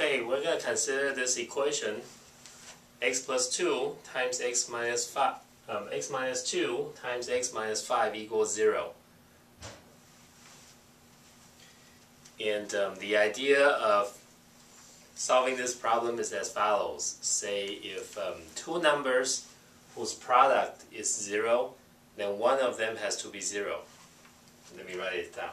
Okay, we're going to consider this equation x plus 2 times x minus 5, x minus 2 times x minus 5 equals 0. And the idea of solving this problem is as follows. Say if two numbers whose product is 0, then one of them has to be 0. Let me write it down.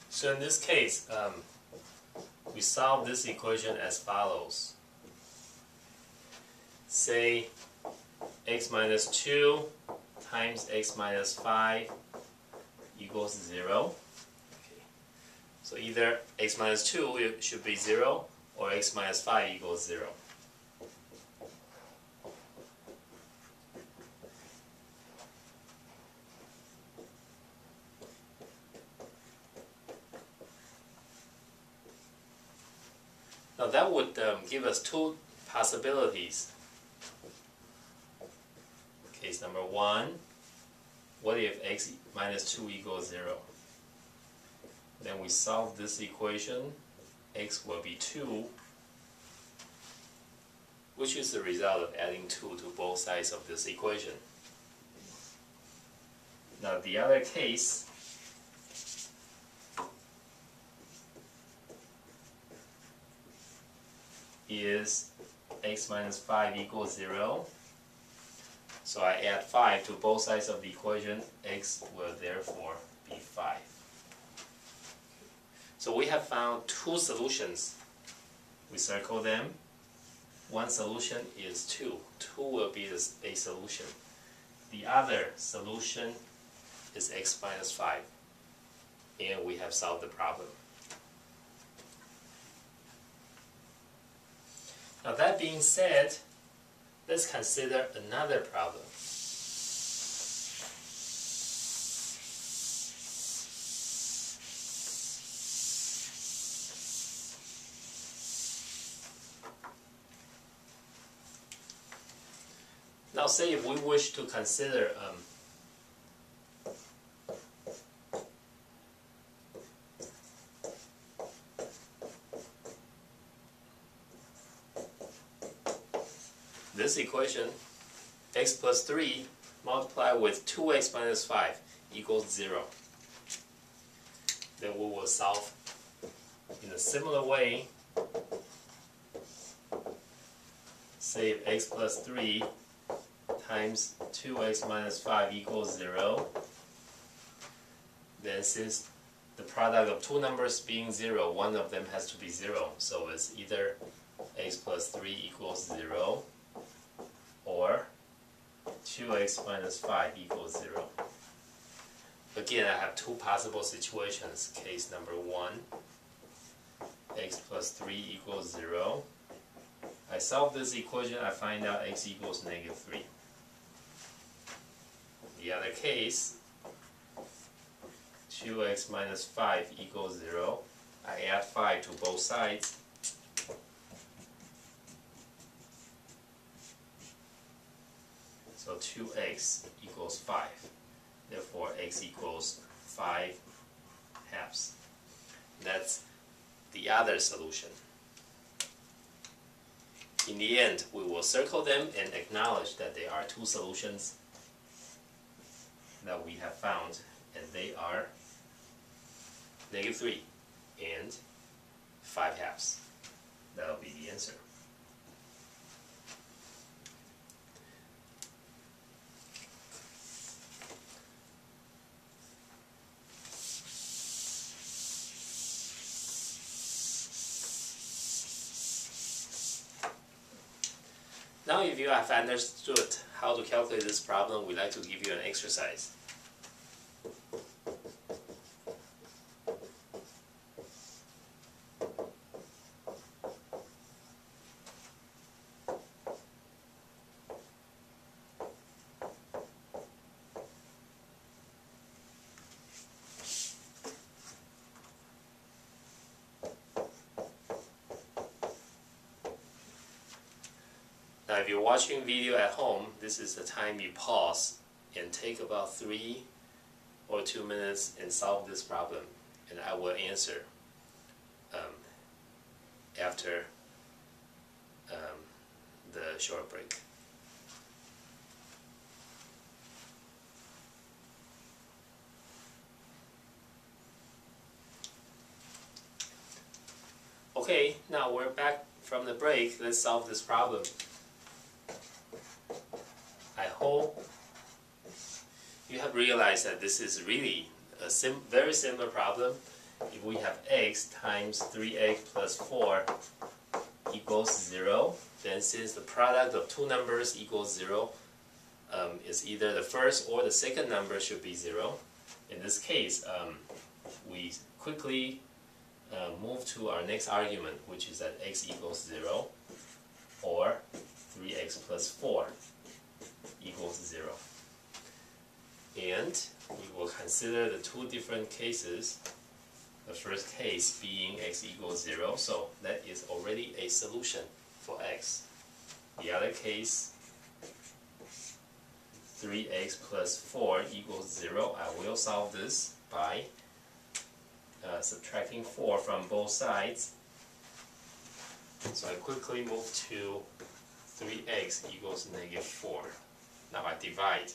So in this case, we solve this equation as follows. Say x minus 2 times x minus 5 equals 0. Okay. So either x minus 2 should be 0 or x minus 5 equals 0. Now that would give us two possibilities. Case number 1, what if x minus 2 equals 0? Then we solve this equation, x will be 2, which is the result of adding 2 to both sides of this equation. Now the other case, is x minus 5 equals 0. So I add 5 to both sides of the equation, x will therefore be 5. So we have found two solutions. We circle them. One solution is 2. 2 will be a solution. The other solution is x minus 5. And we have solved the problem. Now that being said, let's consider another problem. Now say if we wish to consider this equation, x plus 3 multiplied with 2x minus 5 equals 0. Then we will solve in a similar way. Say if x plus 3 times 2x minus 5 equals 0, then since the product of two numbers being 0, one of them has to be 0. So it's either x plus 3 equals 0 or 2x minus 5 equals 0. Again, I have two possible situations. Case number 1, x plus 3 equals 0. I solve this equation, I find out x equals negative 3. The other case, 2x minus 5 equals 0. I add 5 to both sides. So 2x equals 5. Therefore, x equals 5 halves. That's the other solution. In the end, we will circle them and acknowledge that there are two solutions that we have found, and they are negative 3 and 5 halves. That will be the answer. Now if you have understood how to calculate this problem, we'd like to give you an exercise. Now if you're watching video at home, this is the time you pause and take about 3 or 2 minutes and solve this problem, and I will answer after the short break. Okay, now we're back from the break. Let's solve this problem. I hope you have realized that this is really a very similar problem. If we have x times 3x plus 4 equals 0, then since the product of two numbers equals 0, is either the first or the second number should be 0. In this case, we quickly move to our next argument, which is that x equals 0, or 3x plus 4 equals 0. And we will consider the two different cases. The first case being x equals 0, so that is already a solution for x. The other case, 3x plus 4 equals 0, I will solve this by subtracting 4 from both sides. So I quickly move to 3x equals negative 4. Now I divide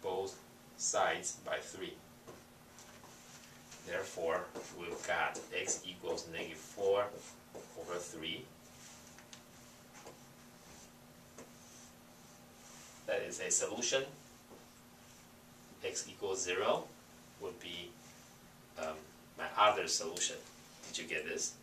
both sides by 3. Therefore, we've got x equals negative 4 over 3. That is a solution. X equals 0 would be my other solution. Did you get this?